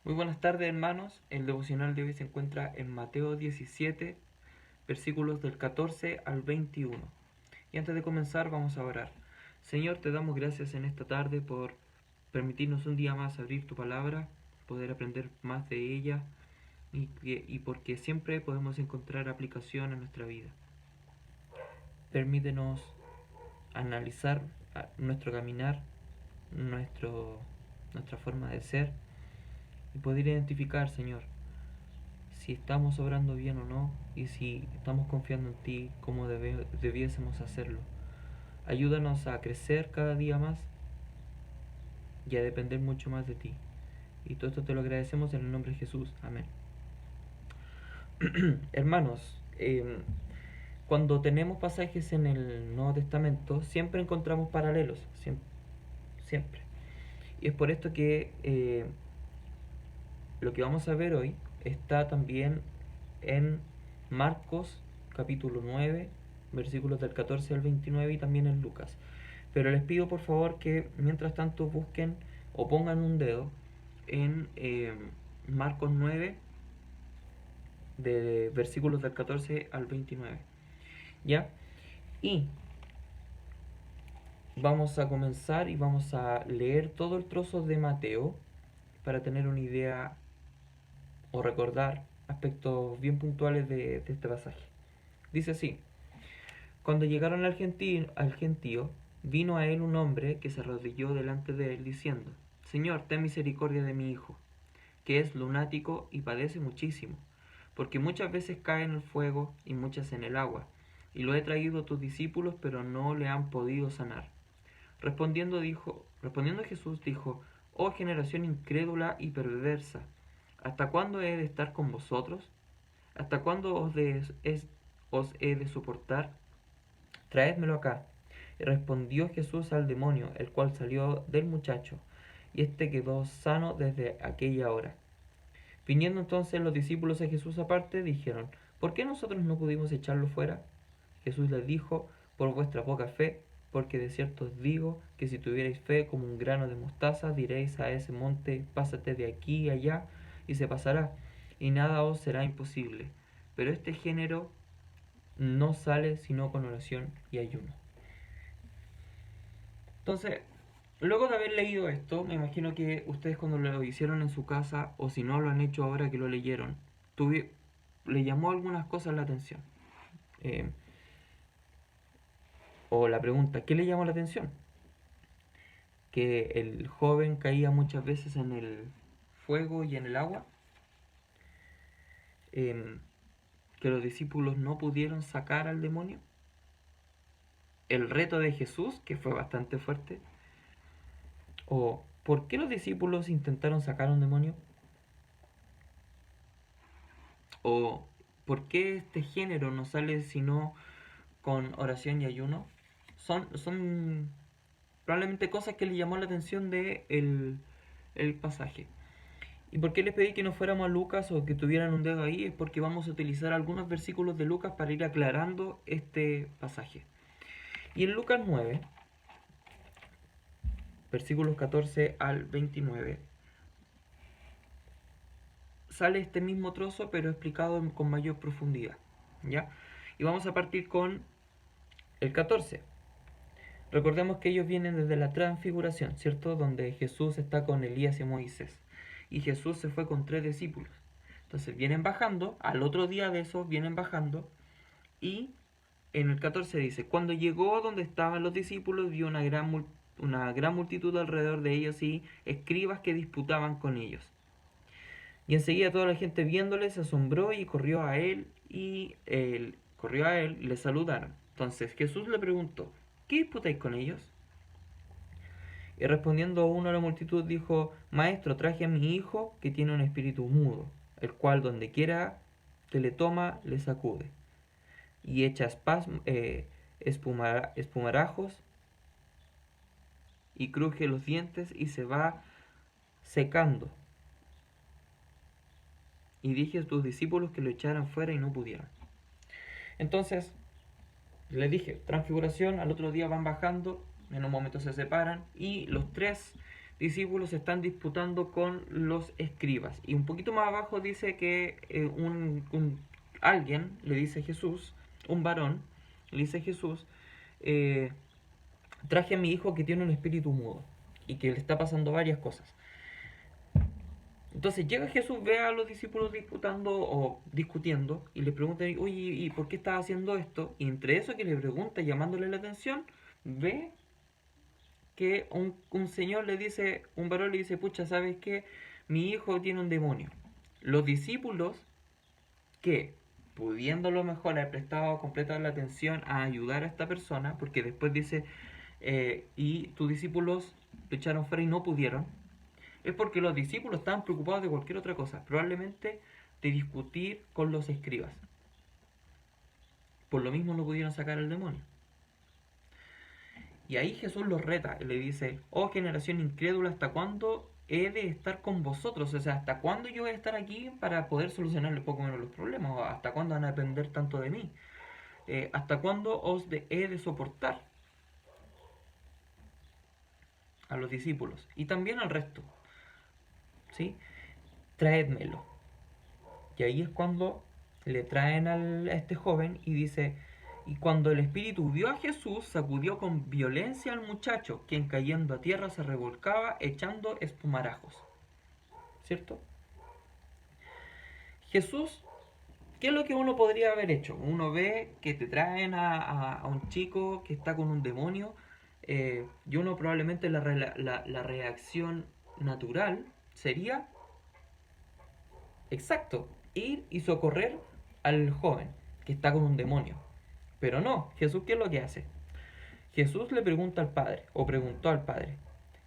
Muy buenas tardes, hermanos. El devocional de hoy se encuentra en Mateo 17, versículos del 14 al 21. Y antes de comenzar vamos a orar. Señor, te damos gracias en esta tarde por permitirnos un día más abrir tu palabra, poder aprender más de ella y porque siempre podemos encontrar aplicación en nuestra vida. Permítenos analizar nuestro caminar, nuestra forma de ser y poder identificar, Señor, si estamos obrando bien o no y si estamos confiando en ti como debiésemos hacerlo. Ayúdanos a crecer cada día más y a depender mucho más de ti. Y todo esto te lo agradecemos en el nombre de Jesús. Amén. Hermanos, cuando tenemos pasajes en el Nuevo Testamento, siempre encontramos paralelos. Siempre. Y es por esto que lo que vamos a ver hoy está también en Marcos capítulo 9, versículos del 14 al 29 y también en Lucas. Pero les pido por favor que mientras tanto busquen o pongan un dedo en Marcos 9, de versículos del 14 al 29. ¿Ya? Y vamos a comenzar y vamos a leer todo el trozo de Mateo para tener una idea o recordar aspectos bien puntuales de este pasaje. Dice así: Cuando llegaron al gentío, vino a él un hombre que se arrodilló delante de él diciendo: Señor, ten misericordia de mi hijo, que es lunático y padece muchísimo, porque muchas veces cae en el fuego y muchas en el agua, y lo he traído a tus discípulos, pero no le han podido sanar. Respondiendo Jesús dijo: Oh generación incrédula y perversa, ¿hasta cuándo he de estar con vosotros? ¿Hasta cuándo os he de soportar? Traédmelo acá. Y respondió Jesús al demonio, el cual salió del muchacho, y éste quedó sano desde aquella hora. Viniendo entonces los discípulos a Jesús aparte, dijeron: ¿Por qué nosotros no pudimos echarlo fuera? Jesús les dijo: Por vuestra poca fe, porque de cierto os digo que si tuvierais fe como un grano de mostaza, diréis a ese monte: pásate de aquí y allá, y se pasará, y nada os será imposible. Pero este género no sale sino con oración y ayuno. Entonces, luego de haber leído esto, me imagino que ustedes cuando lo hicieron en su casa, o si no lo han hecho ahora que lo leyeron, le llamó algunas cosas la atención. Eh, o la pregunta: ¿qué le llamó la atención? Que el joven caía muchas veces en el fuego y en el agua, eh, que los discípulos no pudieron sacar al demonio, el reto de Jesús, que fue bastante fuerte, o por qué los discípulos intentaron sacar a un demonio, o por qué este género no sale sino con oración y ayuno. Son probablemente cosas que le llamó la atención de el pasaje. ¿Y por qué les pedí que no fuéramos a Lucas o que tuvieran un dedo ahí? Es porque vamos a utilizar algunos versículos de Lucas para ir aclarando este pasaje. Y en Lucas 9, versículos 14 al 29, sale este mismo trozo pero explicado con mayor profundidad. ¿Ya? Y vamos a partir con el 14. Recordemos que ellos vienen desde la transfiguración, ¿cierto? Donde Jesús está con Elías y Moisés. Y Jesús se fue con 3 discípulos. Entonces vienen bajando, al otro día de eso vienen bajando, y en el 14 dice: Cuando llegó donde estaban los discípulos, vio una gran multitud alrededor de ellos y escribas que disputaban con ellos. Y enseguida toda la gente viéndole se asombró y corrió a él y le saludaron. Entonces Jesús le preguntó: ¿qué disputáis con ellos? Y respondiendo uno a la multitud dijo: Maestro, traje a mi hijo que tiene un espíritu mudo, el cual donde quiera que le toma, le sacude, y echa espumarajos, y cruje los dientes, y se va secando. Y dije a tus discípulos que lo echaran fuera, y no pudieron. Entonces les dije: transfiguración, al otro día van bajando, en un momento se separan, y los 3 discípulos se están disputando con los escribas. Y un poquito más abajo dice que alguien le dice a Jesús, un varón, le dice a Jesús, eh, traje a mi hijo que tiene un espíritu mudo y que le está pasando varias cosas. Entonces llega Jesús, ve a los discípulos disputando o discutiendo y les pregunta, oye, ¿y por qué estás haciendo esto? Y entre eso que le pregunta, llamándole la atención, ve que un señor le dice, un varón le dice, pucha, ¿sabes qué? Mi hijo tiene un demonio. Los discípulos que, pudiendo a lo mejor haber prestado completa la atención a ayudar a esta persona, porque después dice, y tus discípulos lo echaron fuera y no pudieron, es porque los discípulos estaban preocupados de cualquier otra cosa, probablemente de discutir con los escribas. Por lo mismo no pudieron sacar al demonio. Y ahí Jesús los reta y le dice, oh generación incrédula, ¿hasta cuándo he de estar con vosotros? O sea, ¿hasta cuándo yo voy a estar aquí para poder solucionarle poco menos los problemas? ¿O hasta cuándo van a depender tanto de mí? ¿Hasta cuándo he de soportar? A los discípulos y también al resto. ¿Sí? Traédmelo. Y ahí es cuando le traen a este joven y dice, y cuando el espíritu vio a Jesús, sacudió con violencia al muchacho, quien cayendo a tierra se revolcaba echando espumarajos. ¿Cierto? Jesús, ¿qué es lo que uno podría haber hecho? Uno ve que te traen a un chico que está con un demonio, y uno probablemente la reacción natural sería, exacto, ir y socorrer al joven que está con un demonio. Pero no, Jesús, ¿qué es lo que hace? Jesús le pregunta al Padre, o preguntó al Padre,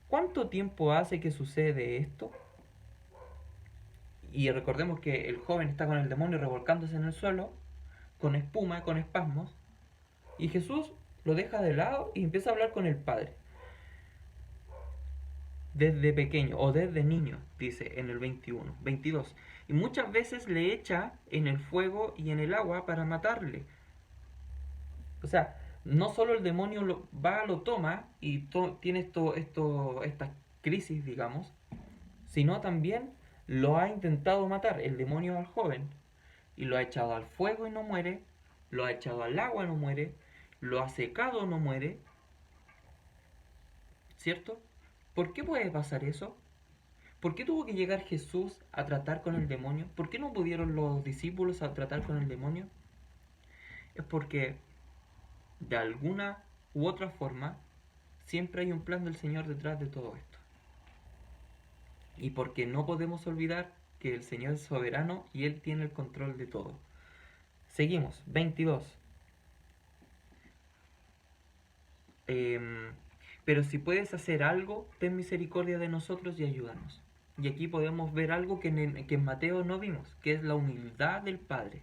¿cuánto tiempo hace que sucede esto? Y recordemos que el joven está con el demonio revolcándose en el suelo, con espuma, con espasmos, y Jesús lo deja de lado y empieza a hablar con el Padre. Desde pequeño, o desde niño, dice en el 21, 22. Y muchas veces le echa en el fuego y en el agua para matarle. O sea, no solo el demonio lo toma y tiene esta crisis, digamos, sino también lo ha intentado matar el demonio al joven y lo ha echado al fuego y no muere, lo ha echado al agua y no muere, lo ha secado y no muere, ¿cierto? ¿Por qué puede pasar eso? ¿Por qué tuvo que llegar Jesús a tratar con el demonio? ¿Por qué no pudieron los discípulos a tratar con el demonio? Es porque de alguna u otra forma siempre hay un plan del Señor detrás de todo esto. Y porque no podemos olvidar que el Señor es soberano y Él tiene el control de todo. Seguimos, 22. Pero si puedes hacer algo, ten misericordia de nosotros y ayúdanos. Y aquí podemos ver algo que en Mateo no vimos, que es la humildad del Padre.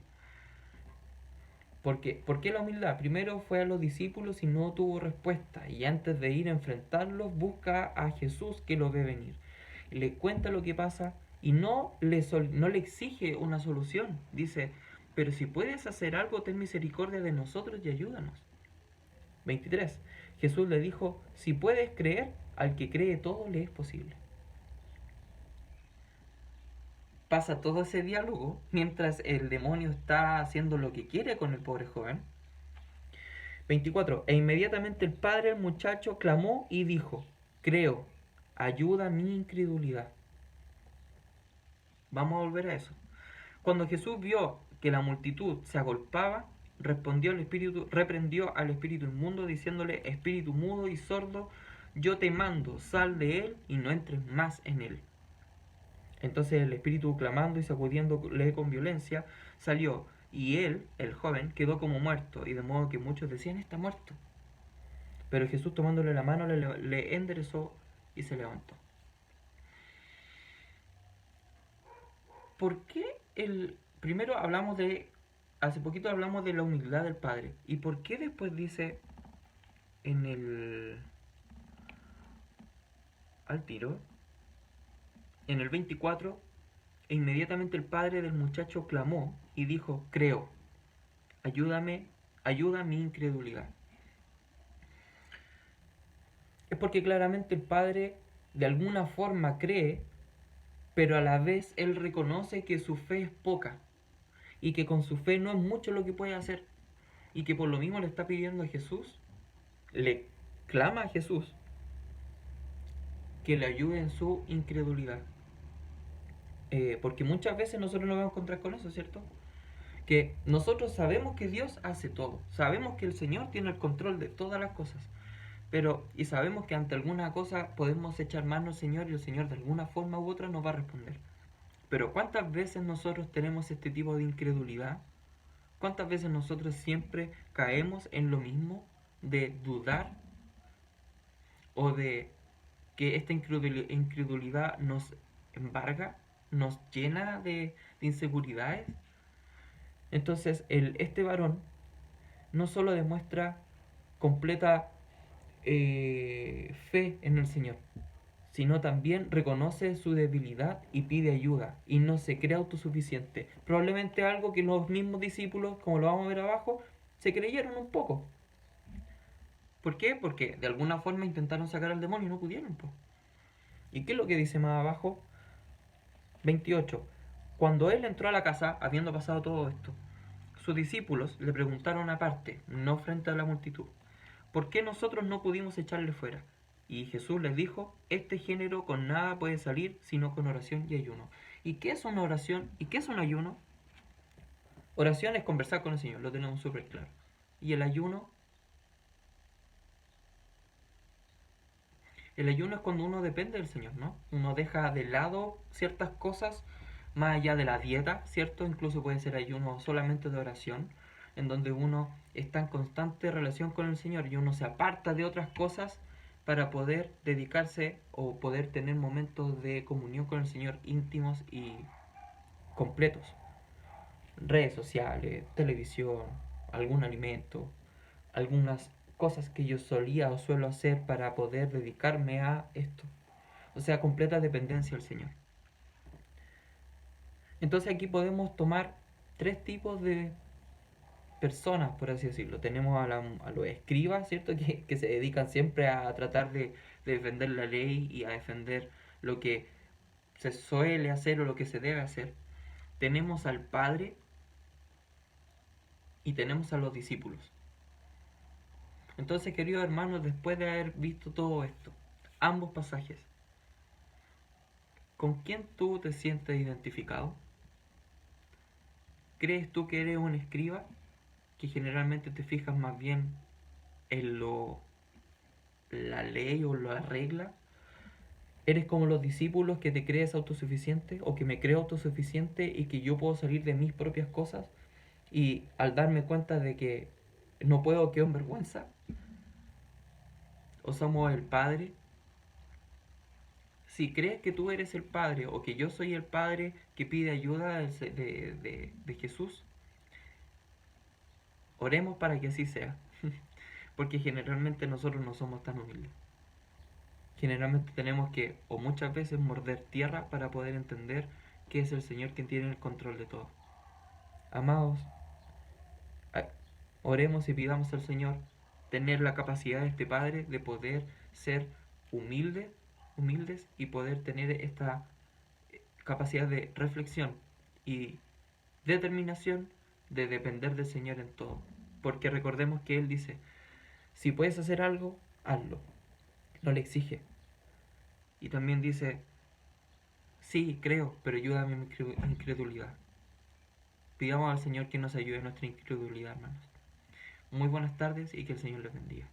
¿Por qué la humildad? Primero fue a los discípulos y no tuvo respuesta. Y antes de ir a enfrentarlos, busca a Jesús que lo ve venir. Le cuenta lo que pasa y no le exige una solución. Dice, pero si puedes hacer algo, ten misericordia de nosotros y ayúdanos. 23. Jesús le dijo, si puedes creer, al que cree todo le es posible. Pasa todo ese diálogo mientras el demonio está haciendo lo que quiere con el pobre joven. 24. E inmediatamente el padre del muchacho clamó y dijo, creo, ayuda mi incredulidad. Vamos a volver a eso. Cuando Jesús vio que la multitud se agolpaba, reprendió al espíritu inmundo diciéndole, espíritu mudo y sordo, yo te mando, sal de él y no entres más en él. Entonces el espíritu, clamando y sacudiéndole con violencia, salió, y él, el joven, quedó como muerto, y de modo que muchos decían, está muerto. Pero Jesús, tomándole la mano, le enderezó y se levantó. ¿Por qué primero hace poquito hablamos de la humildad del Padre, y por qué después dice al tiro, en el 24, e inmediatamente el padre del muchacho clamó y dijo, creo, ayuda mi incredulidad? Es porque claramente el padre de alguna forma cree, pero a la vez él reconoce que su fe es poca y que con su fe no es mucho lo que puede hacer y que por lo mismo le está pidiendo a Jesús, le clama a Jesús que le ayude en su incredulidad. Porque muchas veces nosotros nos vamos a encontrar con eso, ¿cierto? Que nosotros sabemos que Dios hace todo, sabemos que el Señor tiene el control de todas las cosas, pero y sabemos que ante alguna cosa podemos echar mano al Señor y el Señor de alguna forma u otra nos va a responder. Pero ¿cuántas veces nosotros tenemos este tipo de incredulidad? ¿Cuántas veces nosotros siempre caemos en lo mismo de dudar o de que esta incredulidad nos embarga, nos llena de inseguridades? Entonces, este varón no solo demuestra completa fe en el Señor, sino también reconoce su debilidad y pide ayuda y no se cree autosuficiente. Probablemente algo que los mismos discípulos, como lo vamos a ver abajo, se creyeron un poco. ¿Por qué? Porque de alguna forma intentaron sacar al demonio y no pudieron. Po. ¿Y qué es lo que dice más abajo? 28. Cuando él entró a la casa, habiendo pasado todo esto, sus discípulos le preguntaron aparte, no frente a la multitud, ¿por qué nosotros no pudimos echarle fuera? Y Jesús les dijo, este género con nada puede salir sino con oración y ayuno. ¿Y qué es una oración? ¿Y qué es un ayuno? Oración es conversar con el Señor, lo tenemos súper claro. Y el ayuno es cuando uno depende del Señor, ¿no? Uno deja de lado ciertas cosas más allá de la dieta, ¿cierto? Incluso puede ser ayuno solamente de oración, en donde uno está en constante relación con el Señor y uno se aparta de otras cosas para poder dedicarse o poder tener momentos de comunión con el Señor íntimos y completos. Redes sociales, televisión, algún alimento, algunas cosas que yo solía o suelo hacer para poder dedicarme a esto. O sea, completa dependencia al Señor. Entonces aquí podemos tomar tres tipos de personas, por así decirlo. Tenemos a los escribas, ¿cierto? Que se dedican siempre a tratar de defender la ley y a defender lo que se suele hacer o lo que se debe hacer. Tenemos al Padre y tenemos a los discípulos. Entonces, queridos hermanos, después de haber visto todo esto, ambos pasajes, ¿con quién tú te sientes identificado? ¿Crees tú que eres un escriba que generalmente te fijas más bien en la ley o la regla? ¿Eres como los discípulos que te crees autosuficiente o que me creo autosuficiente y que yo puedo salir de mis propias cosas y al darme cuenta de que no puedo quedo en vergüenza? ¿O somos el Padre? Si crees que tú eres el Padre o que yo soy el Padre que pide ayuda de Jesús, oremos para que así sea. Porque generalmente nosotros no somos tan humildes. Generalmente tenemos que, o muchas veces, morder tierra para poder entender que es el Señor quien tiene el control de todo. Amados, oremos y pidamos al Señor tener la capacidad de este Padre de poder ser humildes y poder tener esta capacidad de reflexión y determinación de depender del Señor en todo. Porque recordemos que Él dice, si puedes hacer algo, hazlo. No le exige. Y también dice, sí, creo, pero ayúdame en mi incredulidad. Pidamos al Señor que nos ayude en nuestra incredulidad, hermanos. Muy buenas tardes y que el Señor les bendiga.